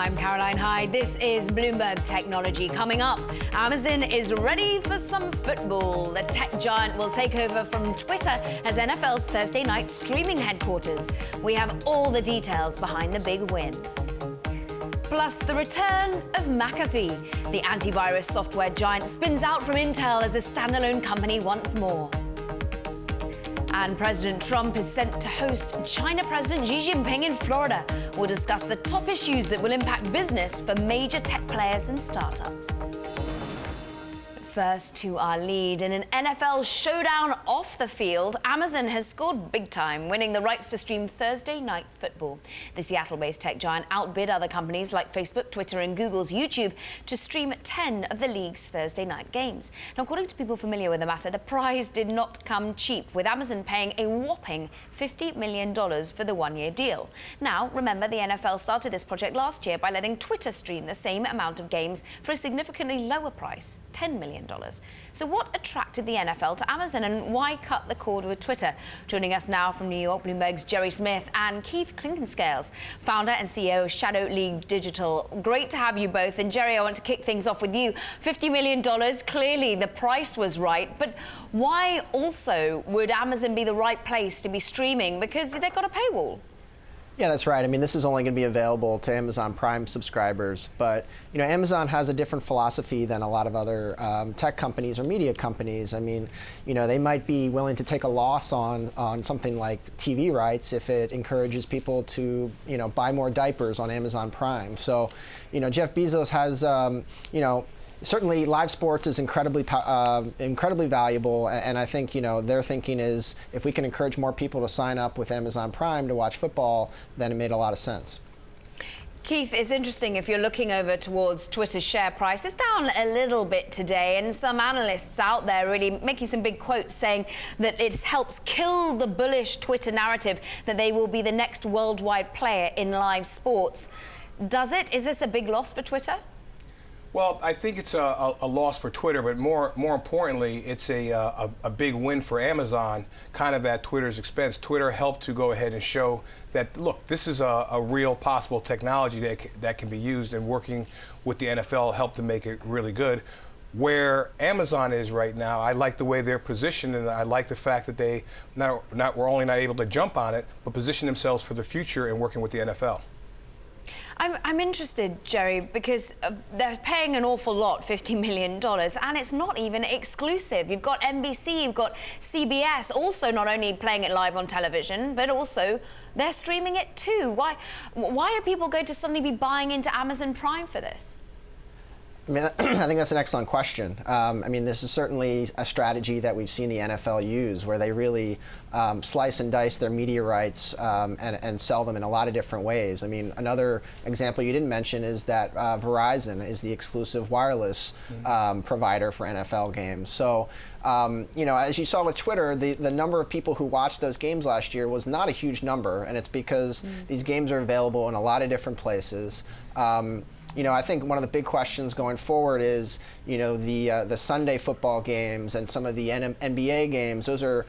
I'm Caroline Hyde. This is Bloomberg Technology. Coming up, Amazon is ready for some football. The tech giant will take over from Twitter as NFL's Thursday night streaming headquarters. We have all the details behind the big win. Plus, the return of McAfee. The antivirus software giant spins out from Intel as a standalone company once more. And President Trump is sent to host China President Xi Jinping in Florida. We'll discuss the top issues that will impact business for major tech players and startups. First to our lead. In an NFL showdown off the field, Amazon has scored big time, winning the rights to stream Thursday night football. The Seattle-based tech giant outbid other companies like Facebook, Twitter and Google's YouTube to stream 10 of the league's Thursday night games. Now, according to people familiar with the matter, the prize did not come cheap, with Amazon paying a whopping $50 million for the one-year deal. Now, remember, the NFL started this project last year by letting Twitter stream the same amount of games for a significantly lower price, $10 million. So what attracted the NFL to Amazon, and why cut the cord with Twitter? Joining us now from New York, Bloomberg's Jerry Smith and Keith Clinkscales, founder and CEO of Shadow League Digital. Great to have you both. And Jerry, I want to kick things off with you. $50 million, clearly the price was right, but why also would Amazon be the right place to be streaming? Because they've got a paywall. Yeah, that's right. I mean, this is only going to be available to Amazon Prime subscribers, but Amazon has a different philosophy than a lot of other tech companies or media companies. I mean, they might be willing to take a loss on something like TV rights if it encourages people to buy more diapers on Amazon Prime. So, Jeff Bezos has certainly live sports is incredibly valuable, and I think their thinking is if we can encourage more people to sign up with Amazon Prime to watch football, then it made a lot of sense. Keith, it's interesting if you're looking over towards Twitter's share price. It's down a little bit today, and some analysts out there really making some big quotes saying that it helps kill the bullish Twitter narrative that they will be the next worldwide player in live sports. Does it? Is this a big loss for Twitter? Well, I think it's a loss for Twitter, but more importantly, it's a big win for Amazon, kind of at Twitter's expense. Twitter helped to go ahead and show that, look, this is a real possible technology that can be used, and working with the NFL helped to make it really good. Where Amazon is right now, I like the way they're positioned, and I like the fact that they were only not able to jump on it, but position themselves for the future and working with the NFL. I'm interested, Jerry, because they're paying an awful lot, $50 million, and it's not even exclusive. You've got NBC, you've got CBS, also not only playing it live on television, but also they're streaming it too. Why are people going to suddenly be buying into Amazon Prime for this? I mean, I think that's an excellent question. I mean, this is certainly a strategy that we've seen the NFL use, where they really slice and dice their media rights and sell them in a lot of different ways. I mean, another example you didn't mention is that Verizon is the exclusive wireless provider for NFL games. So, as you saw with Twitter, the number of people who watched those games last year was not a huge number, and it's because these games are available in a lot of different places. I think one of the big questions going forward is, the Sunday football games and some of the NBA games. Those are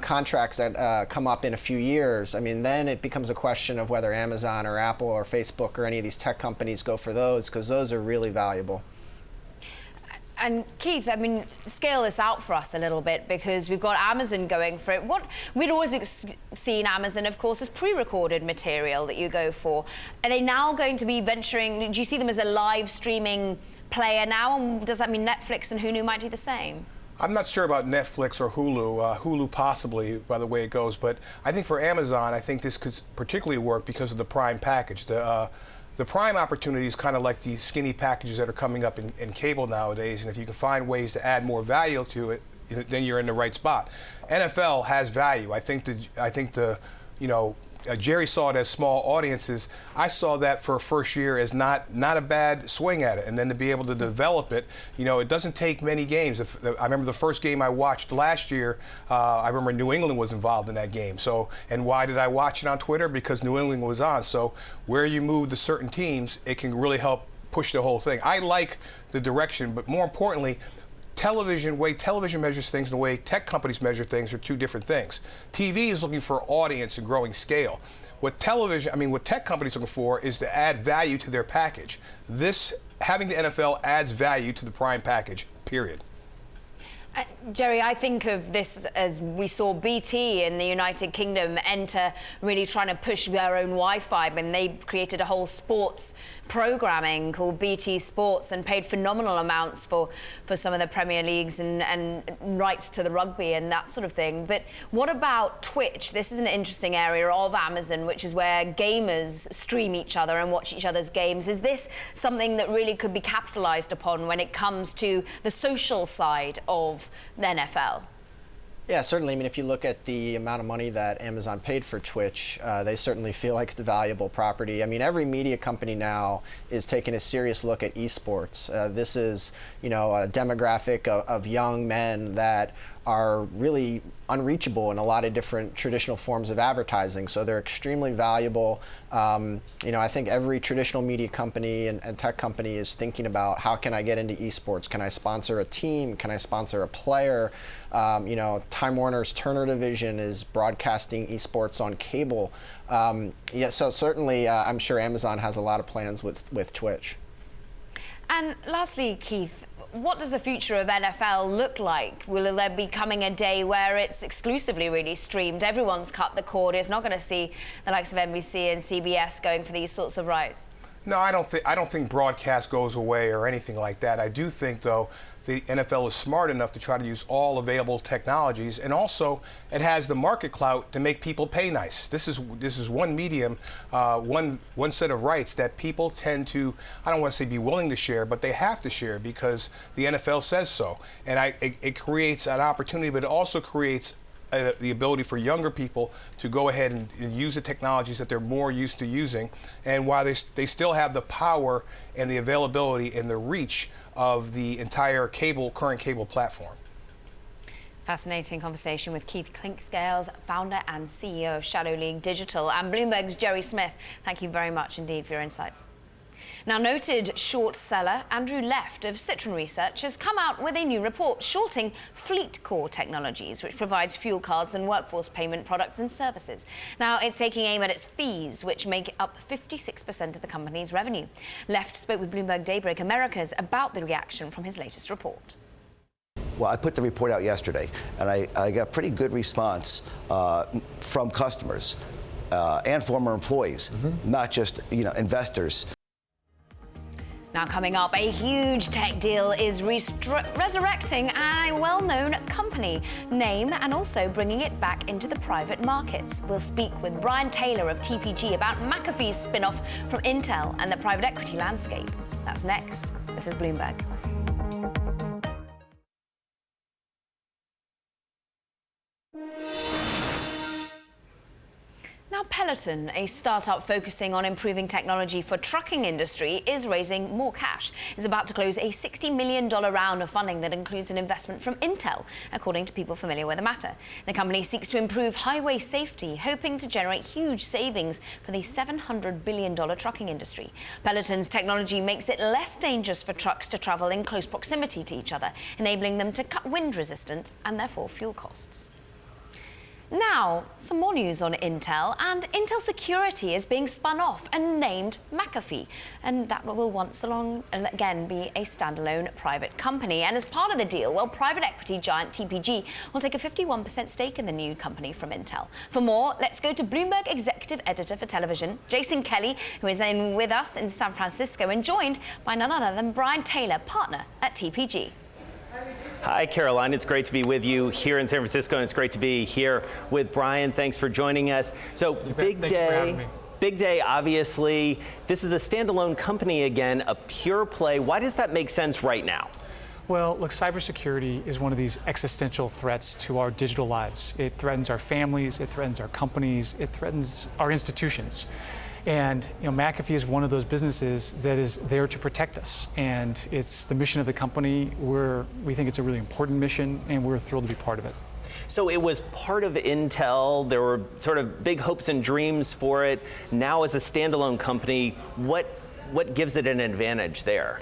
contracts that come up in a few years. I mean, then it becomes a question of whether Amazon or Apple or Facebook or any of these tech companies go for those, because those are really valuable. And Keith, I mean, scale this out for us a little bit, because we've got Amazon going for it. What we'd always seen Amazon, of course, as pre-recorded material that you go for. Are they now going to be venturing? Do you see them as a live streaming player now? And does that mean Netflix and Hulu might do the same? I'm not sure about Netflix or Hulu. Hulu possibly, by the way it goes. But I think for Amazon, I think this could particularly work because of the Prime package. The Prime opportunity is kind of like the skinny packages that are coming up in cable nowadays, and if you can find ways to add more value to it, then you're in the right spot. NFL has value. I think Jerry saw it as small audiences. I saw that for a first year as not a bad swing at it, and then to be able to develop it, it doesn't take many games. I remember the first game I watched last year, I remember New England was involved in that game. So, and why did I watch it on Twitter? Because New England was on. So where you move to certain teams, it can really help push the whole thing. I like the direction, but more importantly, way television measures things and the way tech companies measure things are two different things. TV is looking for audience and growing scale. What tech companies are looking for is to add value to their package. Having the NFL adds value to the Prime package, period. Jerry, I think of this as we saw BT in the United Kingdom enter, really trying to push their own Wi-Fi, and they created a whole sports programming called BT Sports and paid phenomenal amounts for some of the Premier Leagues and rights to the rugby and that sort of thing. But what about Twitch? This is an interesting area of Amazon, which is where gamers stream each other and watch each other's games. Is this something that really could be capitalized upon when it comes to the social side of the NFL? Yeah, certainly. I mean, if you look at the amount of money that Amazon paid for Twitch, they certainly feel like it's a valuable property. I mean, every media company now is taking a serious look at esports. This is, a demographic of young men that are really unreachable in a lot of different traditional forms of advertising. So they're extremely valuable. I think every traditional media company and tech company is thinking about, how can I get into esports? Can I sponsor a team? Can I sponsor a player? Time Warner's Turner division is broadcasting esports on cable. So certainly I'm sure Amazon has a lot of plans with Twitch. And lastly, Keith, what does the future of NFL look like? Will there be coming a day where it's exclusively really streamed? Everyone's cut the cord. It's not going to see the likes of NBC and CBS going for these sorts of rights. No, I don't think broadcast goes away or anything like that. I do think, though, the NFL is smart enough to try to use all available technologies, and also it has the market clout to make people pay nice. This is one medium, one set of rights that people tend to, I don't want to say be willing to share, but they have to share because the NFL says so. And it creates an opportunity, but it also creates the ability for younger people to go ahead and use the technologies that they're more used to using, and while they still have the power and the availability and the reach of the entire current cable platform. Fascinating conversation with Keith Clinkscales, founder and CEO of Shadow League Digital, and Bloomberg's Jerry Smith. Thank you very much indeed for your insights. Now, noted short seller Andrew Left of Citron Research has come out with a new report shorting FleetCor Technologies, which provides fuel cards and workforce payment products and services. Now, it's taking aim at its fees, which make up 56% of the company's revenue. Left spoke with Bloomberg Daybreak Americas about the reaction from his latest report. Well, I put the report out yesterday, and I got pretty good response from customers and former employees, not just investors. Now coming up, a huge tech deal is resurrecting a well-known company name and also bringing it back into the private markets. We'll speak with Bryan Taylor of TPG about McAfee's spin-off from Intel and the private equity landscape. That's next. This is Bloomberg. Now, Peloton, a startup focusing on improving technology for trucking industry, is raising more cash. It's about to close a $60 million round of funding that includes an investment from Intel, according to people familiar with the matter. The company seeks to improve highway safety, hoping to generate huge savings for the $700 billion trucking industry. Peloton's technology makes it less dangerous for trucks to travel in close proximity to each other, enabling them to cut wind resistance and therefore fuel costs. Now, some more news on Intel, and Intel Security is being spun off and named McAfee, and that will once again be a standalone private company. And as part of the deal, well, private equity giant TPG will take a 51% stake in the new company from Intel. For more, let's go to Bloomberg Executive Editor for Television, Jason Kelly, who is with us in San Francisco and joined by none other than Bryan Taylor, partner at TPG. Hi, Caroline. It's great to be with you here in San Francisco, and it's great to be here with Bryan. Thanks for joining us. So, big day. Big day, obviously. This is a standalone company again, a pure play. Why does that make sense right now? Well, look, cybersecurity is one of these existential threats to our digital lives. It threatens our families, it threatens our companies, it threatens our institutions. And McAfee is one of those businesses that is there to protect us, and it's the mission of the company. We think it's a really important mission, and we're thrilled to be part of it. So it was part of Intel. There were sort of big hopes and dreams for it. Now, as a standalone company, what gives it an advantage there?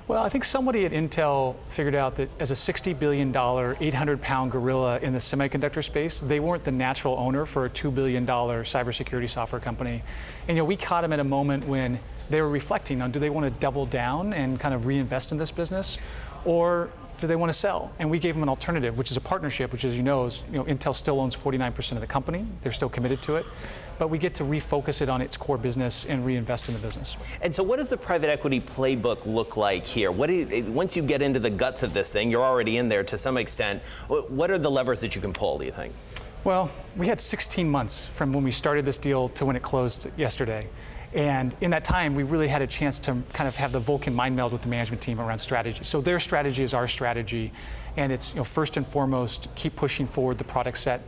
Well, I think somebody at Intel figured out that as a $60 billion, 800-pound gorilla in the semiconductor space, they weren't the natural owner for a $2 billion cybersecurity software company. And we caught them at a moment when they were reflecting on, do they want to double down and kind of reinvest in this business, or do they want to sell? And we gave them an alternative, which is a partnership, which, as you know, Intel still owns 49% of the company. They're still committed to it. But we get to refocus it on its core business and reinvest in the business. And so what does the private equity playbook look like here? Once you get into the guts of this thing, you're already in there to some extent. What are the levers that you can pull, do you think? Well, we had 16 months from when we started this deal to when it closed yesterday. And in that time, we really had a chance to kind of have the Vulcan mind meld with the management team around strategy. So their strategy is our strategy. And it's, first and foremost, keep pushing forward the product set.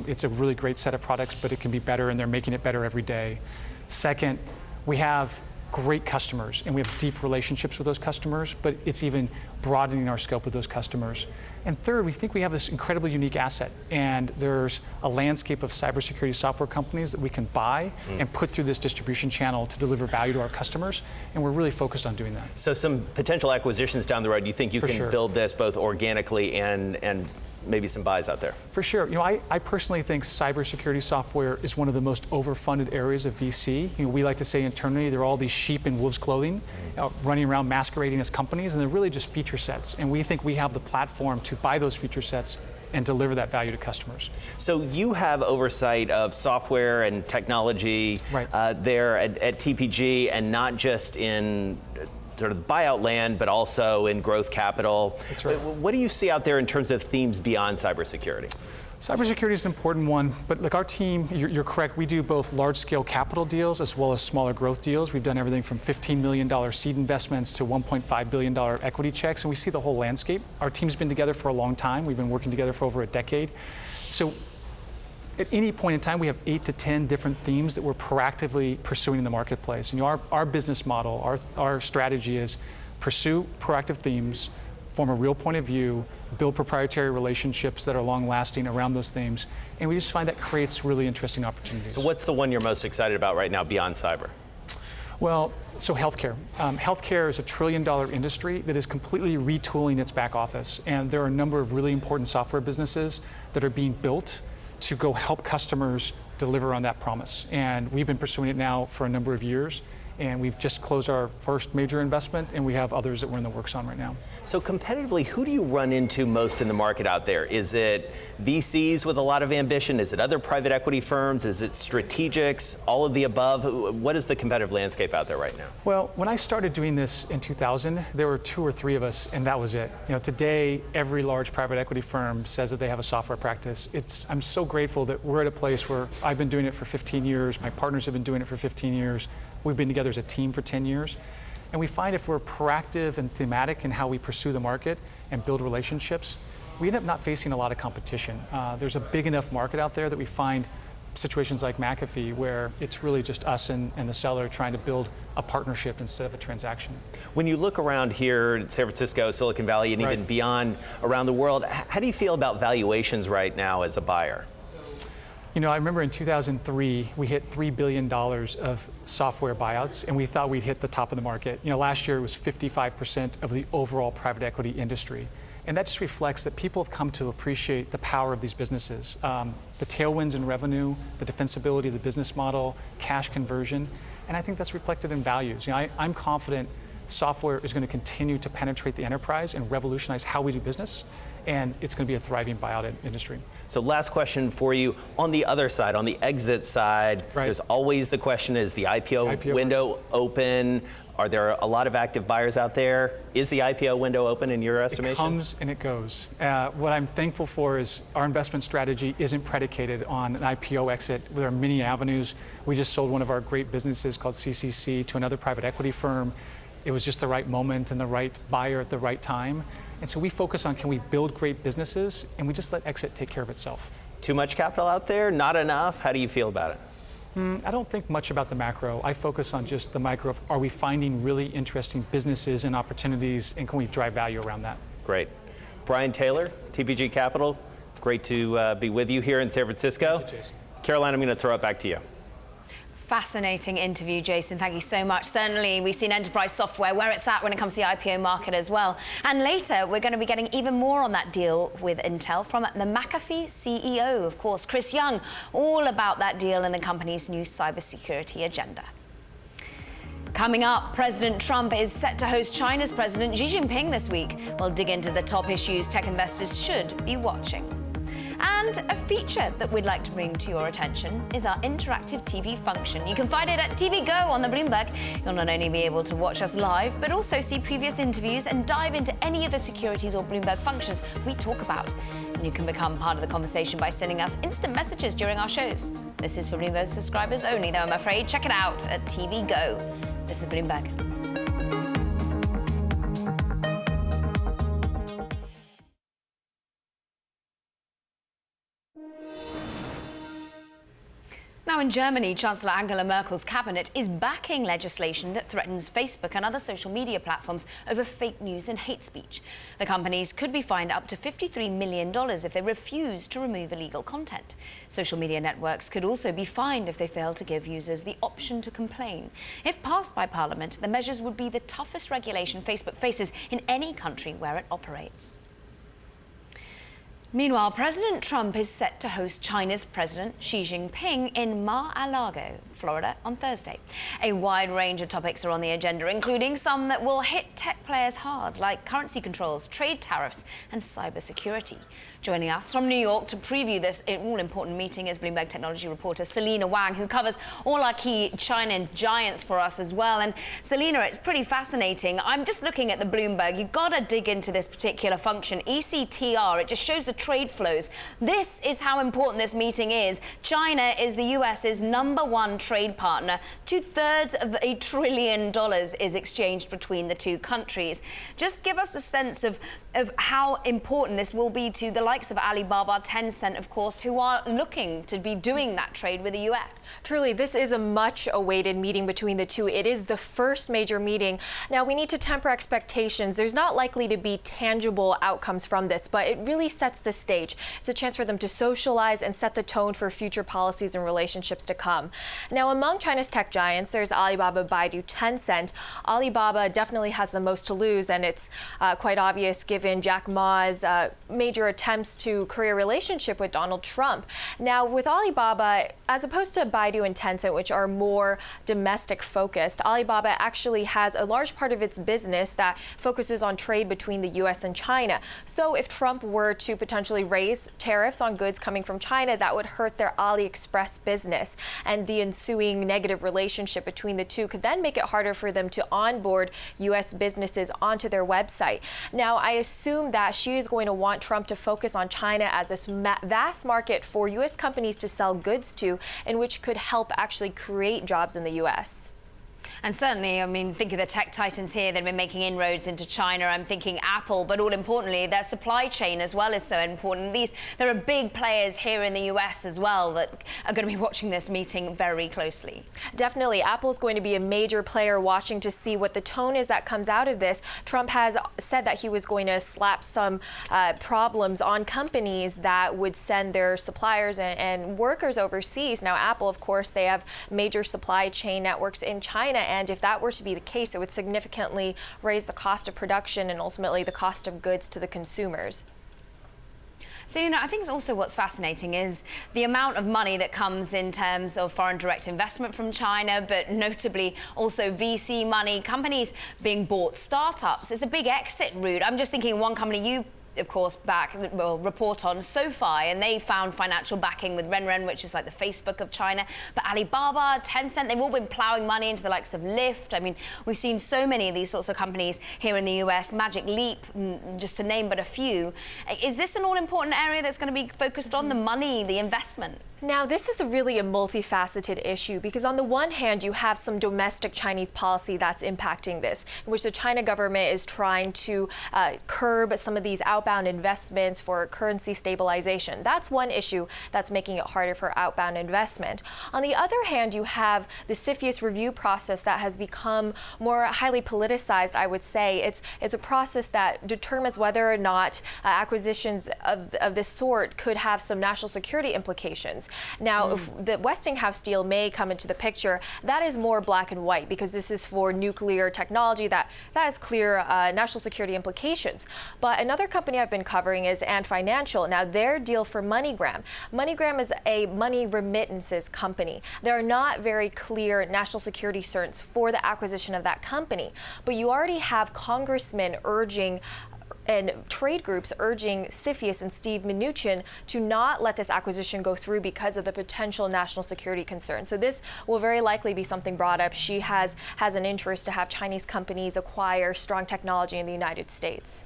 It's a really great set of products, but it can be better, and they're making it better every day. Second, we have great customers, and we have deep relationships with those customers, but it's even broadening our scope with those customers. And third, we think we have this incredibly unique asset, and there's a landscape of cybersecurity software companies that we can buy and put through this distribution channel to deliver value to our customers, and we're really focused on doing that. So some potential acquisitions down the road, you think you can build this both organically and maybe some buys out there? For sure. I personally think cybersecurity software is one of the most overfunded areas of VC. We like to say internally, there are all these sheep in wolves' clothing running around masquerading as companies, and they're really just feature sets. And we think we have the platform to buy those feature sets and deliver that value to customers. So you have oversight of software and technology there at TPG, and not just in sort of buyout land, but also in growth capital. That's right. What do you see out there in terms of themes beyond cybersecurity? Cybersecurity is an important one, but look, our team, you're correct, we do both large-scale capital deals as well as smaller growth deals. We've done everything from $15 million seed investments to $1.5 billion equity checks, and we see the whole landscape. Our team's been together for a long time. We've been working together for over a decade. So at any point in time, we have 8 to 10 different themes that we're proactively pursuing in the marketplace. And our business model, our strategy is pursue proactive themes, form a real point of view, build proprietary relationships that are long-lasting around those themes, and we just find that creates really interesting opportunities. So what's the one you're most excited about right now beyond cyber? Well, so healthcare. Healthcare is a $1 trillion industry that is completely retooling its back office, and there are a number of really important software businesses that are being built to go help customers deliver on that promise. And we've been pursuing it now for a number of years, and we've just closed our first major investment, and we have others that we're in the works on right now. So competitively, who do you run into most in the market out there? Is it VCs with a lot of ambition? Is it other private equity firms? Is it strategics? All of the above? What is the competitive landscape out there right now? Well, when I started doing this in 2000, there were 2 or 3 of us, and that was it. Today, every large private equity firm says that they have a software practice. I'm so grateful that we're at a place where I've been doing it for 15 years. My partners have been doing it for 15 years. We've been together as a team for 10 years. And we find if we're proactive and thematic in how we pursue the market and build relationships, we end up not facing a lot of competition. There's a big enough market out there that we find situations like McAfee where it's really just us and the seller trying to build a partnership instead of a transaction. When you look around here in San Francisco, Silicon Valley, and even beyond around the world, how do you feel about valuations right now as a buyer? I remember in 2003, we hit $3 billion of software buyouts, and we thought we'd hit the top of the market. Last year it was 55% of the overall private equity industry. And that just reflects that people have come to appreciate the power of these businesses. The tailwinds in revenue, the defensibility of the business model, cash conversion, and I think that's reflected in values. I'm confident software is going to continue to penetrate the enterprise and revolutionize how we do business, and it's going to be a thriving buyout industry. So last question for you. On the other side, on the exit side, there's always the question, is the IPO window open? Are there a lot of active buyers out there? Is the IPO window open in your estimation? It comes and it goes. What I'm thankful for is our investment strategy isn't predicated on an IPO exit. There are many avenues. We just sold one of our great businesses called CCC to another private equity firm. It was just the right moment and the right buyer at the right time. And so we focus on, can we build great businesses, and we just let exit take care of itself. Too much capital out there? Not enough? How do you feel about it? I don't think much about the macro. I focus on just the micro of, are we finding really interesting businesses and opportunities, and can we drive value around that? Great. Bryan Taylor, TPG Capital, great to be with you here in San Francisco. Thank you, Jason. Caroline, I'm going to throw it back to you. Fascinating interview, Jason. Thank you so much. Certainly, we've seen enterprise software, where it's at when it comes to the IPO market as well. And later, we're going to be getting even more on that deal with Intel from the McAfee CEO, of course, Chris Young, all about that deal and the company's new cybersecurity agenda. Coming up, President Trump is set to host China's President Xi Jinping this week. We'll dig into the top issues tech investors should be watching. And a feature that we'd like to bring to your attention is our interactive TV function. You can find it at TV Go on the Bloomberg. You'll not only be able to watch us live, but also see previous interviews and dive into any of the securities or Bloomberg functions we talk about. And you can become part of the conversation by sending us instant messages during our shows. This is for Bloomberg subscribers only, though, I'm afraid. Check it out at TV Go. This is Bloomberg. Now in Germany, Chancellor Angela Merkel's cabinet is backing legislation that threatens Facebook and other social media platforms over fake news and hate speech. The companies could be fined up to $53 million if they refuse to remove illegal content. Social media networks could also be fined if they fail to give users the option to complain. If passed by Parliament, the measures would be the toughest regulation Facebook faces in any country where it operates. Meanwhile, President Trump is set to host China's President Xi Jinping in Mar-a-Lago, Florida, on Thursday. A wide range of topics are on the agenda, including some that will hit tech players hard, like currency controls, trade tariffs, and cybersecurity. Joining us from New York to preview this all-important meeting is Bloomberg Technology reporter Selena Wang, who covers all our key China giants for us as well. And Selena, it's pretty fascinating. I'm just looking at the Bloomberg. You've got to dig into this particular function, ECTR. It just shows the trade flows. This is how important this meeting is. China is the US's #1 trade partner. 2/3 of $1 trillion is exchanged between the two countries. Just give us a sense of how important this will be to the likes of Alibaba, Tencent, of course, who are looking to be doing that trade with the US. Truly, this is a much-awaited meeting between the two. It is the first major meeting. Now, we need to temper expectations. There's not likely to be tangible outcomes from this, but it really sets the stage. It's a chance for them to socialize and set the tone for future policies and relationships to come. Now, among China's tech giants, there's Alibaba, Baidu, Tencent. Alibaba definitely has the most to lose, and it's quite obvious given Jack Ma's major attempts to create a relationship with Donald Trump. Now, with Alibaba, as opposed to Baidu and Tencent, which are more domestic focused, Alibaba actually has a large part of its business that focuses on trade between the US and China. So if Trump were to potentially raise tariffs on goods coming from China, that would hurt their AliExpress business. And the ensuing negative relationship between the two could then make it harder for them to onboard US businesses onto their website. Now, I assume that she is going to want Trump to focus on China as this vast market for US companies to sell goods to, and which could help actually create jobs in the US. And certainly, I mean, think of the tech titans here that have been making inroads into China. I'm thinking Apple, but all importantly, their supply chain as well is so important. There are big players here in the US as well that are going to be watching this meeting very closely. Definitely. Apple's going to be a major player watching to see what the tone is that comes out of this. Trump has said that he was going to slap some problems on companies that would send their suppliers and workers overseas. Now, Apple, of course, they have major supply chain networks in China. And if that were to be the case, it would significantly raise the cost of production and ultimately the cost of goods to the consumers. So, I think also what's fascinating is the amount of money that comes in terms of foreign direct investment from China, but notably also VC money, companies being bought, startups. It's a big exit route. I'm just thinking one company you of course, report on SoFi, and they found financial backing with Renren, which is like the Facebook of China. But Alibaba, Tencent, they've all been plowing money into the likes of Lyft. I mean, we've seen so many of these sorts of companies here in the US, Magic Leap, just to name but a few. Is this an all-important area that's going to be focused on the money, the investment? Now, this is really a multifaceted issue because on the one hand, you have some domestic Chinese policy that's impacting this, in which the China government is trying to curb some of these outbound investments for currency stabilization. That's one issue that's making it harder for outbound investment. On the other hand, you have the CFIUS review process that has become more highly politicized, I would say. It's a process that determines whether or not acquisitions of this sort could have some national security implications. Now, if the Westinghouse deal may come into the picture, that is more black and white because this is for nuclear technology that has clear national security implications. But another company I've been covering is Ant Financial. Now, their deal for MoneyGram. MoneyGram is a money remittances company. There are not very clear national security certs for the acquisition of that company, but you already have congressmen urging and trade groups urging CFIUS and Steve Mnuchin to not let this acquisition go through because of the potential national security concerns. So this will very likely be something brought up. She has an interest to have Chinese companies acquire strong technology in the United States.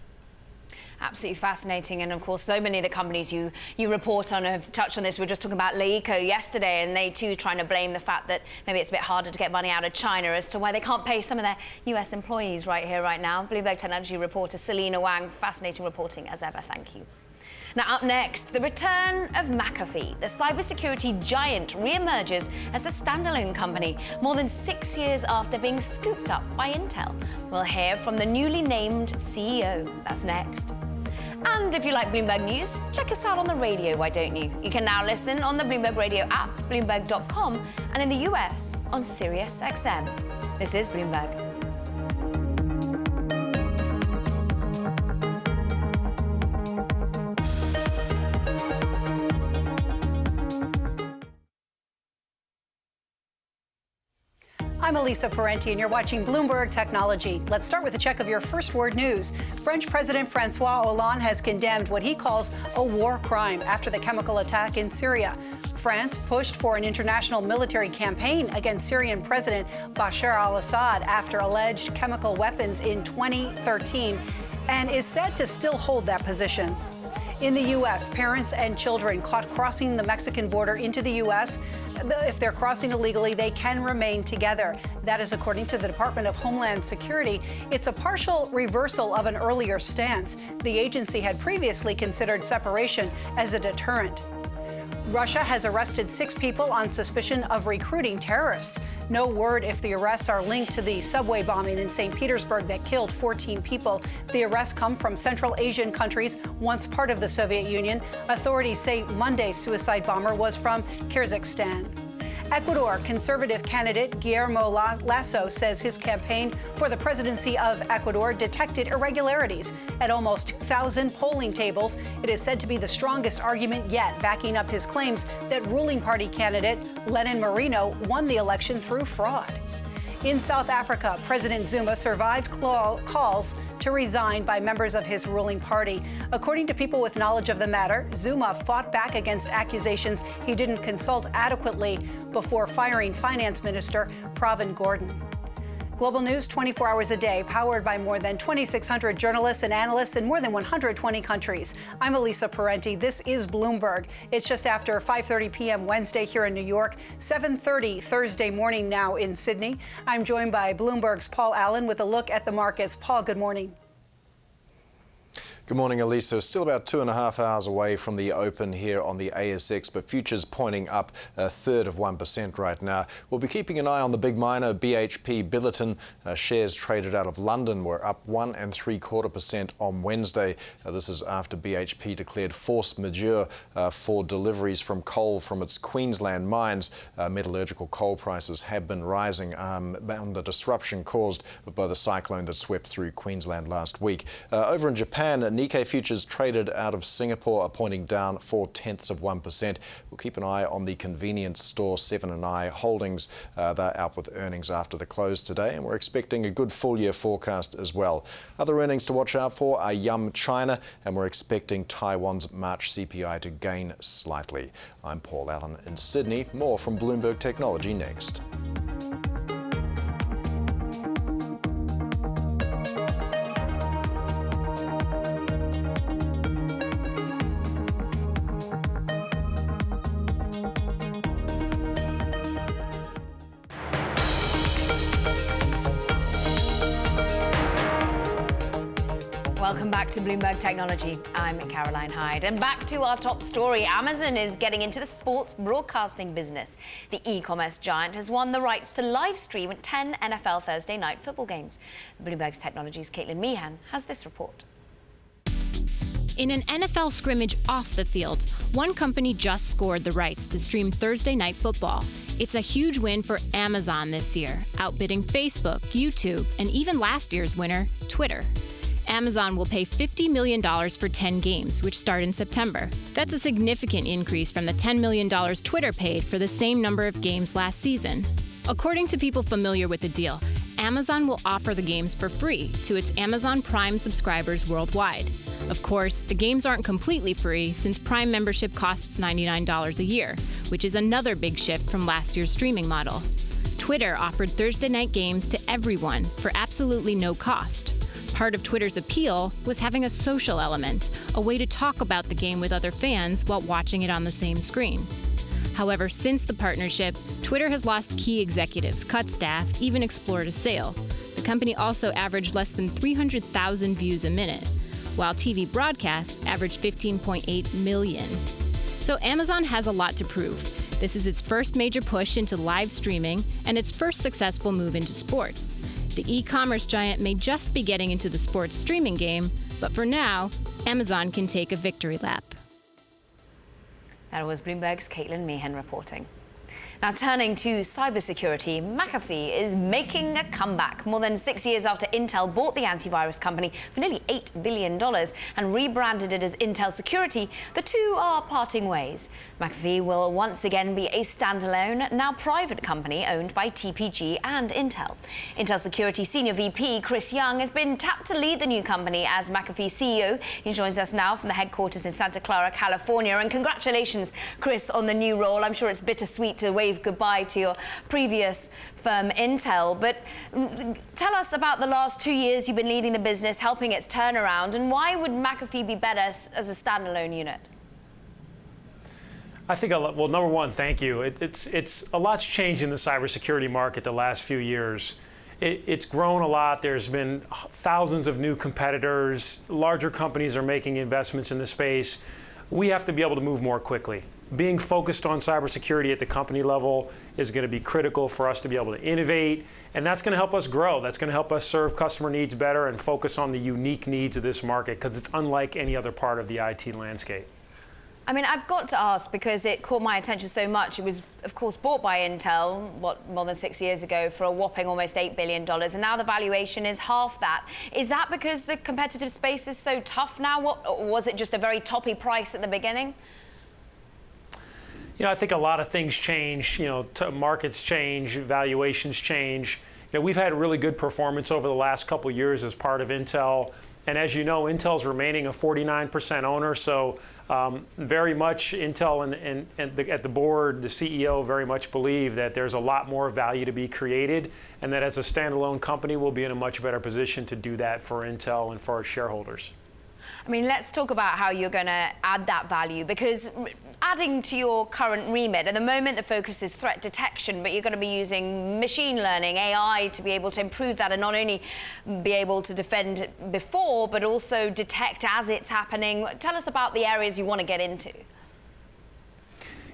Absolutely fascinating. And of course, so many of the companies you report on have touched on this. We were just talking about Leico yesterday, and they too trying to blame the fact that maybe it's a bit harder to get money out of China as to why they can't pay some of their US employees right here, right now. Bloomberg Technology reporter Selena Wang, fascinating reporting as ever. Thank you. Now, up next, the return of McAfee. The cybersecurity giant reemerges as a standalone company more than 6 years after being scooped up by Intel. We'll hear from the newly named CEO. That's next. And if you like Bloomberg News, check us out on the radio, why don't you? You can now listen on the Bloomberg Radio app, Bloomberg.com, and in the US on Sirius XM. This is Bloomberg. I'm Elisa Parenti, and you're watching Bloomberg Technology. Let's start with a check of your first word news. French President Francois Hollande has condemned what he calls a war crime after the chemical attack in Syria. France pushed for an international military campaign against Syrian President Bashar al-Assad after alleged chemical weapons in 2013 and is said to still hold that position. In the U.S., parents and children caught crossing the Mexican border into the U.S., if they're crossing illegally, they can remain together. That is according to the Department of Homeland Security. It's a partial reversal of an earlier stance. The agency had previously considered separation as a deterrent. Russia has arrested 6 people on suspicion of recruiting terrorists. No word if the arrests are linked to the subway bombing in St. Petersburg that killed 14 people. The arrests come from Central Asian countries, once part of the Soviet Union. Authorities say Monday's suicide bomber was from Kyrgyzstan. Ecuador conservative candidate Guillermo Lasso says his campaign for the presidency of Ecuador detected irregularities at almost 2,000 polling tables. It is said to be the strongest argument yet, backing up his claims that ruling party candidate Lenin Moreno won the election through fraud. In South Africa, President Zuma survived calls to resign by members of his ruling party. According to people with knowledge of the matter, Zuma fought back against accusations he didn't consult adequately before firing Finance Minister Pravin Gordhan. Global news 24 hours a day, powered by more than 2,600 journalists and analysts in more than 120 countries. I'm Elisa Parenti. This is Bloomberg. It's just after 5:30 p.m. Wednesday here in New York, 7:30 Thursday morning now in Sydney. I'm joined by Bloomberg's Paul Allen with a look at the markets. Paul, good morning. Good morning, Elisa. Still about 2.5 hours away from the open here on the ASX, but futures pointing up 1/3% right now. We'll be keeping an eye on the big miner BHP Billiton. Shares traded out of London were up 1.75% on Wednesday. This is after BHP declared force majeure for deliveries from coal from its Queensland mines. Metallurgical coal prices have been rising on the disruption caused by the cyclone that swept through Queensland last week. Over in Japan, Nikkei futures traded out of Singapore are pointing down 0.4%. We'll keep an eye on the convenience store 7 & I Holdings. They're out with earnings after the close today, and we're expecting a good full-year forecast as well. Other earnings to watch out for are Yum China, and we're expecting Taiwan's March CPI to gain slightly. I'm Paul Allen in Sydney. More from Bloomberg Technology next. Welcome back to Bloomberg Technology. I'm Caroline Hyde. And back to our top story. Amazon is getting into the sports broadcasting business. The e-commerce giant has won the rights to live stream 10 NFL Thursday night football games. Bloomberg's Technology's Caitlin Meehan has this report. In an NFL scrimmage off the field, one company just scored the rights to stream Thursday Night Football. It's a huge win for Amazon this year, outbidding Facebook, YouTube, and even last year's winner, Twitter. Amazon will pay $50 million for 10 games, which start in September. That's a significant increase from the $10 million Twitter paid for the same number of games last season. According to people familiar with the deal, Amazon will offer the games for free to its Amazon Prime subscribers worldwide. Of course, the games aren't completely free since Prime membership costs $99 a year, which is another big shift from last year's streaming model. Twitter offered Thursday night games to everyone for absolutely no cost. Part of Twitter's appeal was having a social element, a way to talk about the game with other fans while watching it on the same screen. However, since the partnership, Twitter has lost key executives, cut staff, even explored a sale. The company also averaged less than 300,000 views a minute, while TV broadcasts averaged 15.8 million. So Amazon has a lot to prove. This is its first major push into live streaming and its first successful move into sports. The e-commerce giant may just be getting into the sports streaming game, but for now, Amazon can take a victory lap. That was Bloomberg's Caitlin Meehan reporting. Now, turning to cybersecurity, McAfee is making a comeback. More than 6 years after Intel bought the antivirus company for nearly $8 billion and rebranded it as Intel Security, the two are parting ways. McAfee will once again be a standalone, now private company owned by TPG and Intel. Intel Security Senior VP Chris Young has been tapped to lead the new company as McAfee CEO. He joins us now from the headquarters in Santa Clara, California. And congratulations, Chris, on the new role. I'm sure it's bittersweet to wave goodbye to your previous firm, Intel. But tell us about the last 2 years you've been leading the business, helping its turnaround, and why would McAfee be better as a standalone unit? I think, well, number one, thank you. It's a lot's changed in the cybersecurity market the last few years. It's grown a lot. There's been thousands of new competitors. Larger companies are making investments in the space. We have to be able to move more quickly. Being focused on cybersecurity at the company level is going to be critical for us to be able to innovate, and that's going to help us grow. That's going to help us serve customer needs better and focus on the unique needs of this market because it's unlike any other part of the IT landscape. I mean, I've got to ask because it caught my attention so much. It was, of course, bought by Intel, more than 6 years ago for a whopping almost $8 billion, and now the valuation is half that. Is that because the competitive space is so tough now? Or was it just a very toppy price at the beginning? I think a lot of things change. Markets change, valuations change. We've had really good performance over the last couple of years as part of Intel. And as you know, Intel's remaining a 49% owner. So very much Intel and at the board, the CEO very much believe that there's a lot more value to be created and that as a standalone company, we'll be in a much better position to do that for Intel and for our shareholders. I mean, let's talk about how you're going to add that value, because adding to your current remit, at the moment the focus is threat detection, but you're going to be using machine learning, AI, to be able to improve that and not only be able to defend before, but also detect as it's happening. Tell us about the areas you want to get into.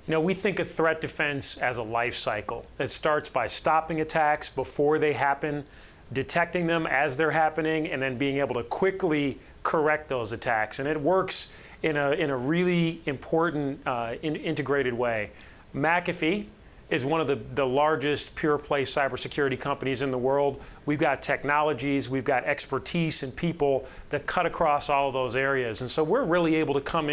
We think of threat defense as a life cycle. It starts by stopping attacks before they happen, detecting them as they're happening, and then being able to quickly correct those attacks. And it works in a really important integrated way. McAfee is one of the largest pure-play cybersecurity companies in the world. We've got technologies, we've got expertise and people that cut across all of those areas. And so we're really able to come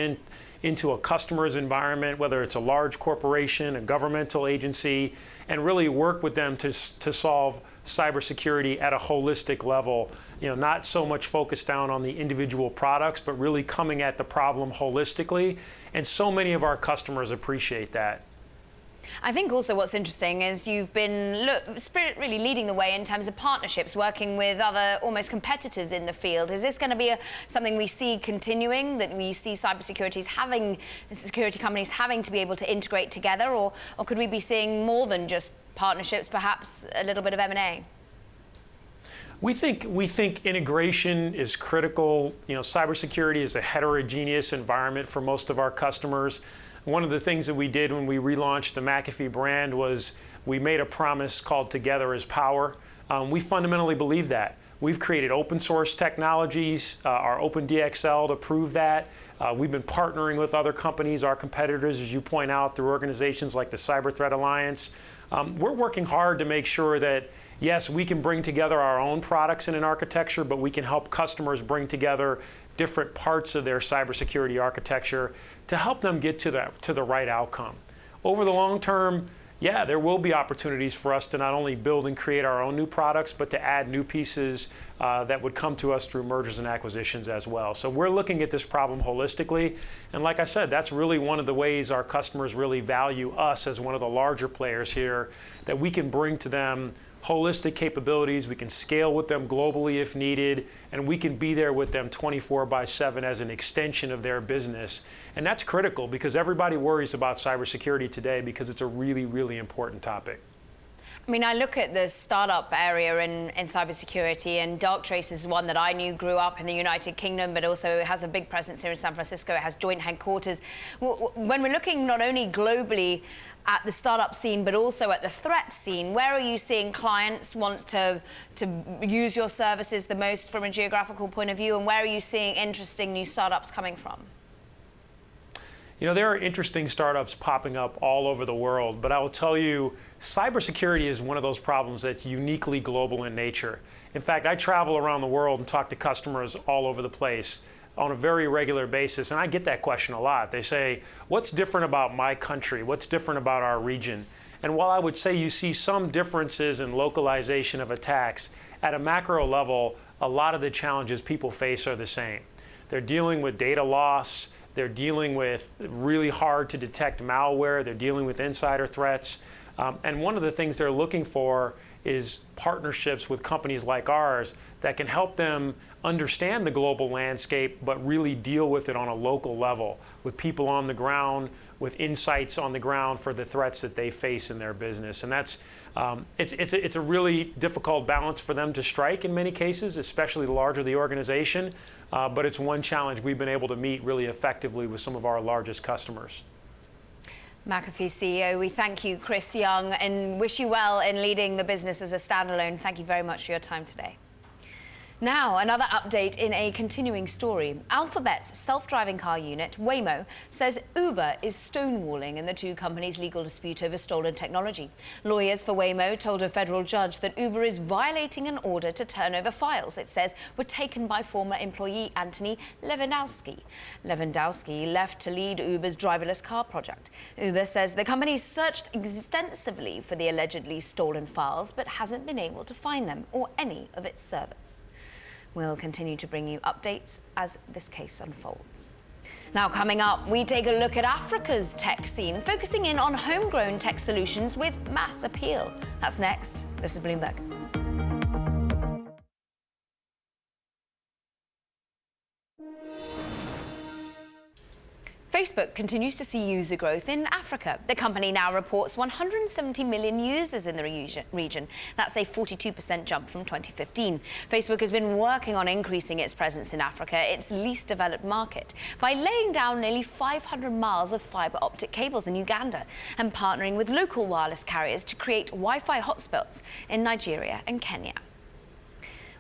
into a customer's environment, whether it's a large corporation, a governmental agency, and really work with them to solve cybersecurity at a holistic level. Not so much focused down on the individual products, but really coming at the problem holistically. And so many of our customers appreciate that. I think also what's interesting is you've been really leading the way in terms of partnerships, working with other almost competitors in the field. Is this going to be something we see continuing, that we see security companies having to be able to integrate together, or could we be seeing more than just partnerships, perhaps a little bit of M&A? We think integration is critical. Cybersecurity is a heterogeneous environment for most of our customers. One of the things that we did when we relaunched the McAfee brand was we made a promise called Together is Power. We fundamentally believe that. We've created open source technologies, our OpenDXL to prove that. We've been partnering with other companies, our competitors, as you point out, through organizations like the Cyber Threat Alliance. We're working hard to make sure that, yes, we can bring together our own products in an architecture, but we can help customers bring together different parts of their cybersecurity architecture to help them get to the right outcome. Over the long term, yeah, there will be opportunities for us to not only build and create our own new products, but to add new pieces that would come to us through mergers and acquisitions as well. So we're looking at this problem holistically. And like I said, that's really one of the ways our customers really value us as one of the larger players here, that we can bring to them holistic capabilities, we can scale with them globally if needed, and we can be there with them 24/7 as an extension of their business. And that's critical because everybody worries about cybersecurity today because it's a really, really important topic. I mean, I look at the startup area in cybersecurity, and Darktrace is one that I knew grew up in the United Kingdom, but also has a big presence here in San Francisco. It has joint headquarters. When we're looking not only globally at the startup scene, but also at the threat scene, where are you seeing clients want to use your services the most from a geographical point of view, and where are you seeing interesting new startups coming from? You know, there are interesting startups popping up all over the world, but I will tell you, cybersecurity is one of those problems that's uniquely global in nature. In fact, I travel around the world and talk to customers all over the place on a very regular basis, and I get that question a lot. They say, what's different about my country? What's different about our region? And while I would say you see some differences in localization of attacks, at a macro level, a lot of the challenges people face are the same. They're dealing with data loss, they're dealing with really hard to detect malware, they're dealing with insider threats, and one of the things they're looking for is partnerships with companies like ours that can help them understand the global landscape, but really deal with it on a local level, with people on the ground, with insights on the ground for the threats that they face in their business. And that's it's a really difficult balance for them to strike in many cases, especially the larger the organization. But it's one challenge we've been able to meet really effectively with some of our largest customers. McAfee CEO, we thank you, Chris Young, and wish you well in leading the business as a standalone. Thank you very much for your time today. Now, another update in a continuing story. Alphabet's self-driving car unit, Waymo, says Uber is stonewalling in the two companies' legal dispute over stolen technology. Lawyers for Waymo told a federal judge that Uber is violating an order to turn over files it says were taken by former employee Anthony Levandowski. Levandowski left to lead Uber's driverless car project. Uber says the company searched extensively for the allegedly stolen files, but hasn't been able to find them or any of its servers. We'll continue to bring you updates as this case unfolds. Now, coming up, we take a look at Africa's tech scene, focusing in on homegrown tech solutions with mass appeal. That's next. This is Bloomberg. Facebook continues to see user growth in Africa. The company now reports 170 million users in the region. That's a 42% jump from 2015. Facebook has been working on increasing its presence in Africa, its least developed market, by laying down nearly 500 miles of fiber optic cables in Uganda and partnering with local wireless carriers to create Wi-Fi hotspots in Nigeria and Kenya.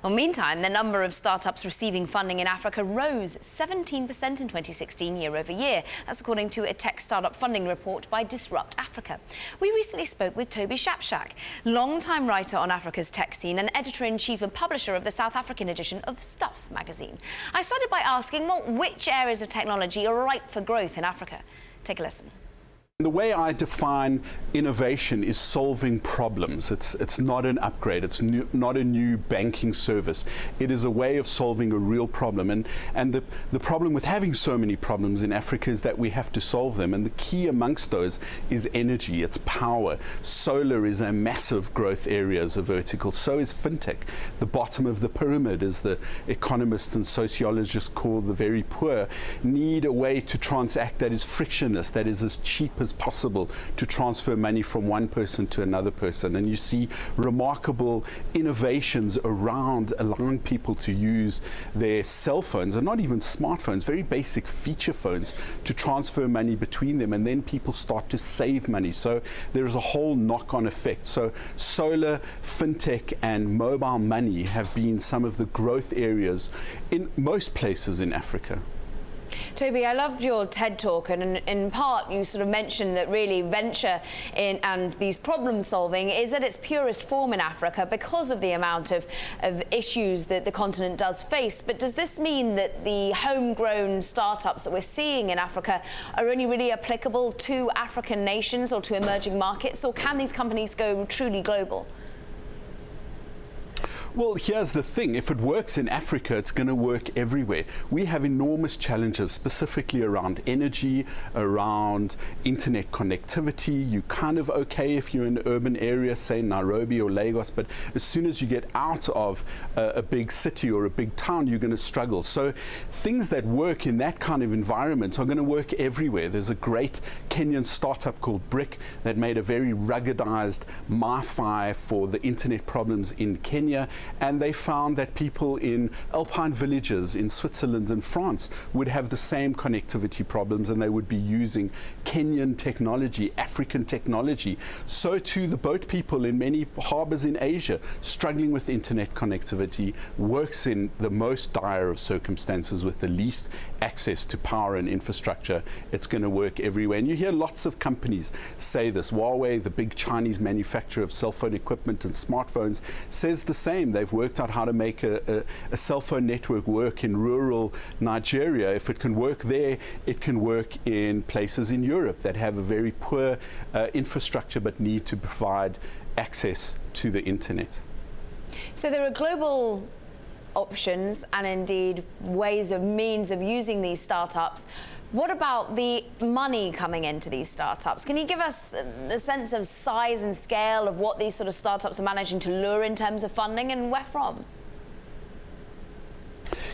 Well, meantime, the number of startups receiving funding in Africa rose 17% in 2016 year over year. That's according to a tech startup funding report by Disrupt Africa. We recently spoke with Toby Shapshak, longtime writer on Africa's tech scene and editor-in-chief and publisher of the South African edition of Stuff magazine. I started by asking, well, which areas of technology are ripe for growth in Africa? Take a listen. The way I define innovation is solving problems. It's not an upgrade. It's not a new banking service. It is a way of solving a real problem. And the problem with having so many problems in Africa is that we have to solve them. And the key amongst those is energy. It's power. Solar is a massive growth area as a vertical. So is fintech. The bottom of the pyramid, as the economists and sociologists call the very poor, need a way to transact that is frictionless, that is as cheap as as possible to transfer money from one person to another person. And you see remarkable innovations around allowing people to use their cell phones, and not even smartphones, very basic feature phones, to transfer money between them, and then people start to save money. So there's a whole knock-on effect. So solar, fintech, and mobile money have been some of the growth areas in most places in Africa. Toby, I loved your TED Talk, and in part you sort of mentioned that really venture in and these problem solving is at its purest form in Africa because of the amount of issues that the continent does face. But does this mean that the homegrown startups that we're seeing in Africa are only really applicable to African nations or to emerging markets, or can these companies go truly global? Well, here's the thing. If it works in Africa, it's going to work everywhere. We have enormous challenges, specifically around energy, around internet connectivity. You're kind of okay if you're in an urban area, say Nairobi or Lagos, but as soon as you get out of a big city or a big town, you're going to struggle. So things that work in that kind of environment are going to work everywhere. There's a great Kenyan startup called Brick that made a very ruggedized MiFi for the internet problems in Kenya. And they found that people in alpine villages in Switzerland and France would have the same connectivity problems, and they would be using Kenyan technology, African technology. So too the boat people in many harbors in Asia struggling with internet connectivity works in the most dire of circumstances with the least access to power and infrastructure. It's going to work everywhere. And you hear lots of companies say this. Huawei, the big Chinese manufacturer of cell phone equipment and smartphones, says the same. They've worked out how to make a cell phone network work in rural Nigeria. If it can work there, it can work in places in Europe that have a very poor infrastructure but need to provide access to the internet. So there are global options and indeed ways of means of using these startups. What about the money coming into these startups? Can you give us the sense of size and scale of what these sort of startups are managing to lure in terms of funding, and where from?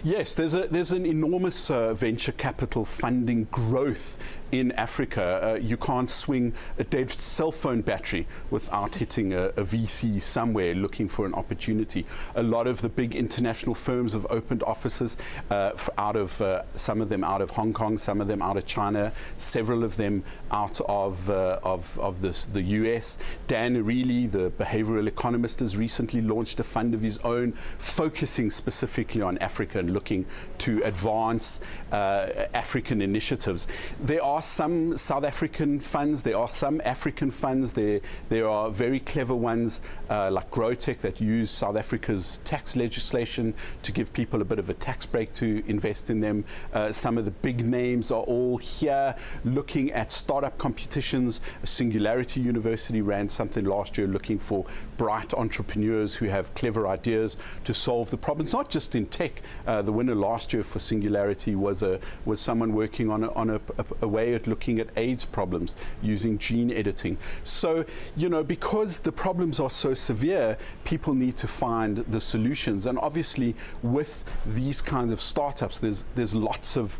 Yes, there's an enormous venture capital funding growth in Africa. You can't swing a dead cell phone battery without hitting a VC somewhere looking for an opportunity. A lot of the big international firms have opened offices some of them out of Hong Kong, some of them out of China, several of them out of the US. Dan Ariely, the behavioral economist, has recently launched a fund of his own focusing specifically on Africa and looking to advance African initiatives. There are some South African funds, there are some African funds, there are very clever ones like GrowTech that use South Africa's tax legislation to give people a bit of a tax break to invest in them. Some of the big names are all here looking at startup competitions. Singularity University ran something last year looking for bright entrepreneurs who have clever ideas to solve the problems, not just in tech. The winner last year for Singularity was someone working on a way at looking at AIDS problems using gene editing. So, you know, because the problems are so severe, people need to find the solutions. And obviously, with these kinds of startups, there's lots of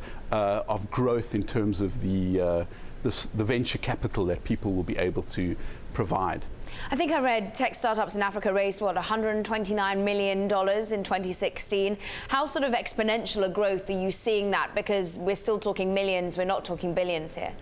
growth in terms of the venture capital that people will be able to provide. I think I read tech startups in Africa raised, $129 million in 2016. How sort of exponential a growth are you seeing that? Because we're still talking millions, we're not talking billions here.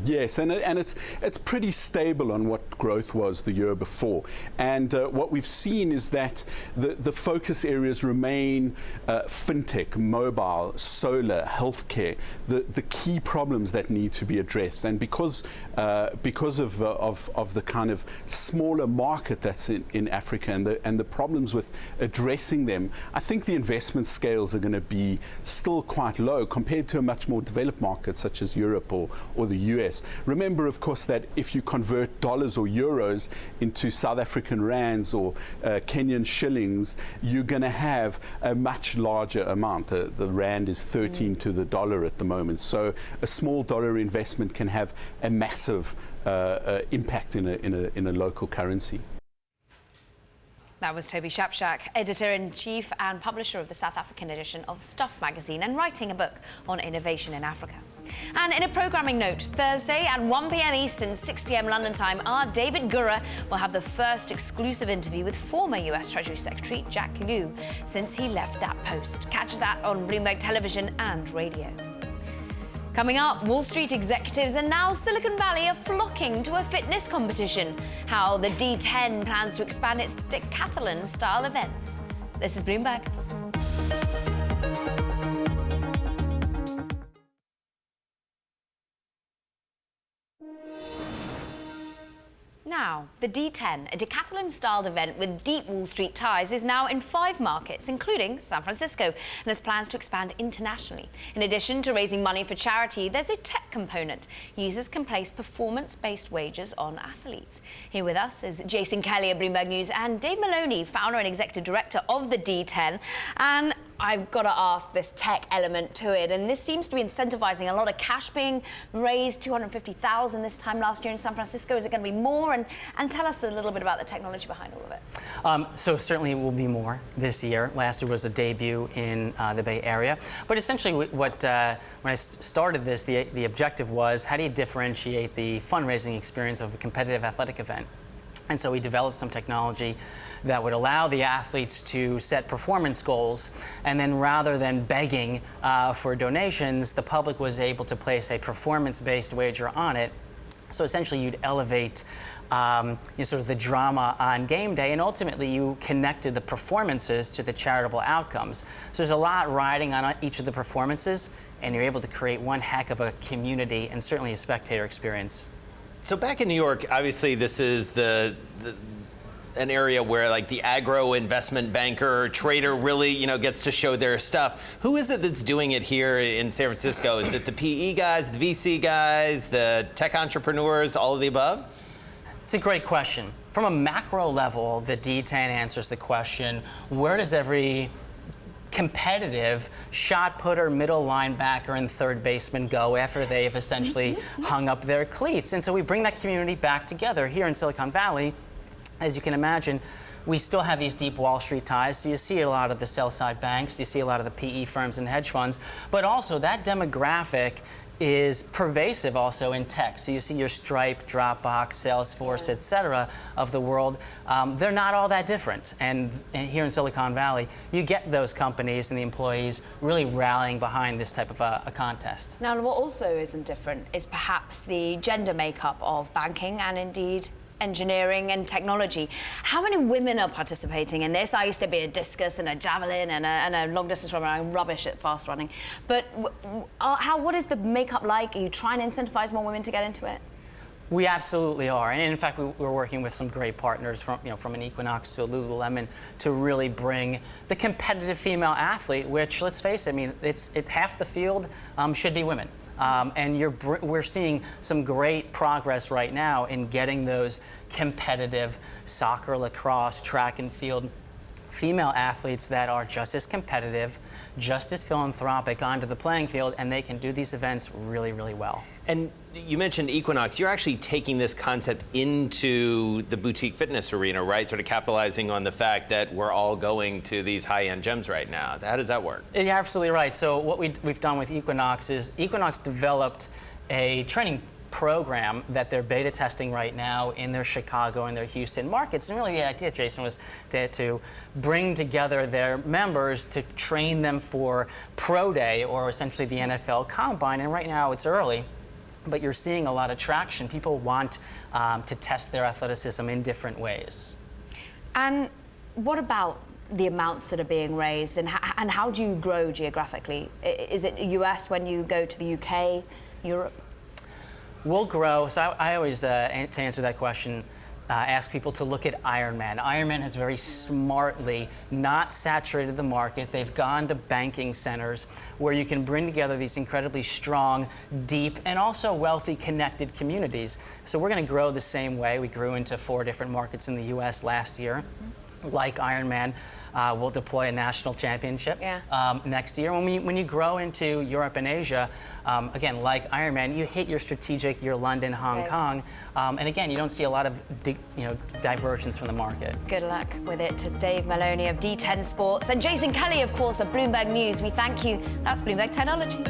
Yes, and it's pretty stable on what growth was the year before. And what we've seen is that the focus areas remain fintech, mobile, solar, healthcare, the key problems that need to be addressed. And because of the kind of smaller market that's in Africa and the problems with addressing them, I think the investment scales are going to be still quite low compared to a much more developed market such as Europe or the US. Remember, of course, that if you convert dollars or euros into South African rands or Kenyan shillings, you're going to have a much larger amount. The rand is 13 to the dollar at the moment. So a small dollar investment can have a massive impact in a local currency. That was Toby Shapshak, editor-in-chief and publisher of the South African edition of Stuff magazine and writing a book on innovation in Africa. And in a programming note, Thursday at 1 p.m. Eastern, 6 p.m. London time, our David Gurra will have the first exclusive interview with former US Treasury Secretary Jack Lew since he left that post. Catch that on Bloomberg Television and radio. Coming up, Wall Street executives and now Silicon Valley are flocking to a fitness competition. How the D10 plans to expand its decathlon-style events. This is Bloomberg. Now, the D10, a decathlon-styled event with deep Wall Street ties, is now in 5 markets, including San Francisco, and has plans to expand internationally. In addition to raising money for charity, there's a tech component. Users can place performance-based wagers on athletes. Here with us is Jason Kelly of Bloomberg News and Dave Maloney, founder and executive director of the D10. And I've got to ask this tech element to it, and this seems to be incentivizing a lot of cash being raised, $250,000 this time last year in San Francisco. Is it going to be more? And tell us a little bit about the technology behind all of it. So certainly it will be more this year. Last year was a debut in the Bay Area. But essentially when I started this, the objective was, how do you differentiate the fundraising experience of a competitive athletic event? And so we developed some technology that would allow the athletes to set performance goals, and then rather than begging for donations, the public was able to place a performance-based wager on it. So essentially you'd elevate sort of the drama on game day, and ultimately you connected the performances to the charitable outcomes. So there's a lot riding on each of the performances, and you're able to create one heck of a community and certainly a spectator experience. So back in New York, obviously this is an area where like the agro investment banker or trader really, gets to show their stuff. Who is it that's doing it here in San Francisco? Is it the PE guys, the VC guys, the tech entrepreneurs, all of the above? It's a great question. From a macro level, the D10 answers the question, where does every competitive shot putter, middle linebacker, and third baseman go after they've essentially hung up their cleats? And so we bring that community back together here in Silicon Valley. As you can imagine, we still have these deep Wall Street ties, so you see a lot of the sell-side banks, you see a lot of the PE firms and hedge funds, but also that demographic is pervasive also in tech. So you see your Stripe, Dropbox, Salesforce, et cetera, of the world. They're not all that different. And here in Silicon Valley, you get those companies and the employees really rallying behind this type of a contest. Now, what also isn't different is perhaps the gender makeup of banking and indeed engineering and technology. How many women are participating in this? I used to be a discus and a javelin and a long distance runner. I'm rubbish at fast running. But what is the makeup like? Are you trying to incentivize more women to get into it? We absolutely are, and in fact, we're working with some great partners from an Equinox to a Lululemon to really bring the competitive female athlete. Which, let's face it, I mean, it's half the field should be women. And we're seeing some great progress right now in getting those competitive soccer, lacrosse, track and field female athletes that are just as competitive, just as philanthropic onto the playing field, and they can do these events really, really well. And you mentioned Equinox. You're actually taking this concept into the boutique fitness arena, right? Sort of capitalizing on the fact that we're all going to these high-end gyms right now. How does that work? You're absolutely right. So what we've done with Equinox is Equinox developed a training program that they're beta testing right now in their Chicago and their Houston markets. And really the idea, Jason, was to bring together their members to train them for Pro Day, or essentially the NFL Combine. And right now it's early, but you're seeing a lot of traction. People want to test their athleticism in different ways. And what about the amounts that are being raised, and how do you grow geographically? Is it US when you go to the UK, Europe? We'll grow. So I always, to answer that question, ask people to look at Ironman. Ironman has very smartly not saturated the market. They've gone to banking centers where you can bring together these incredibly strong, deep, and also wealthy, connected communities. So we're going to grow the same way. We grew into 4 different markets in the U.S. last year. like Ironman, will deploy a national championship next year. When you grow into Europe and Asia, again, like Ironman, you hit your strategic, your London, Hong Kong, and again, you don't see a lot of divergence from the market. Good luck with it to Dave Maloney of D10 Sports and Jason Kelly, of course, of Bloomberg News. We thank you. That's Bloomberg Technology.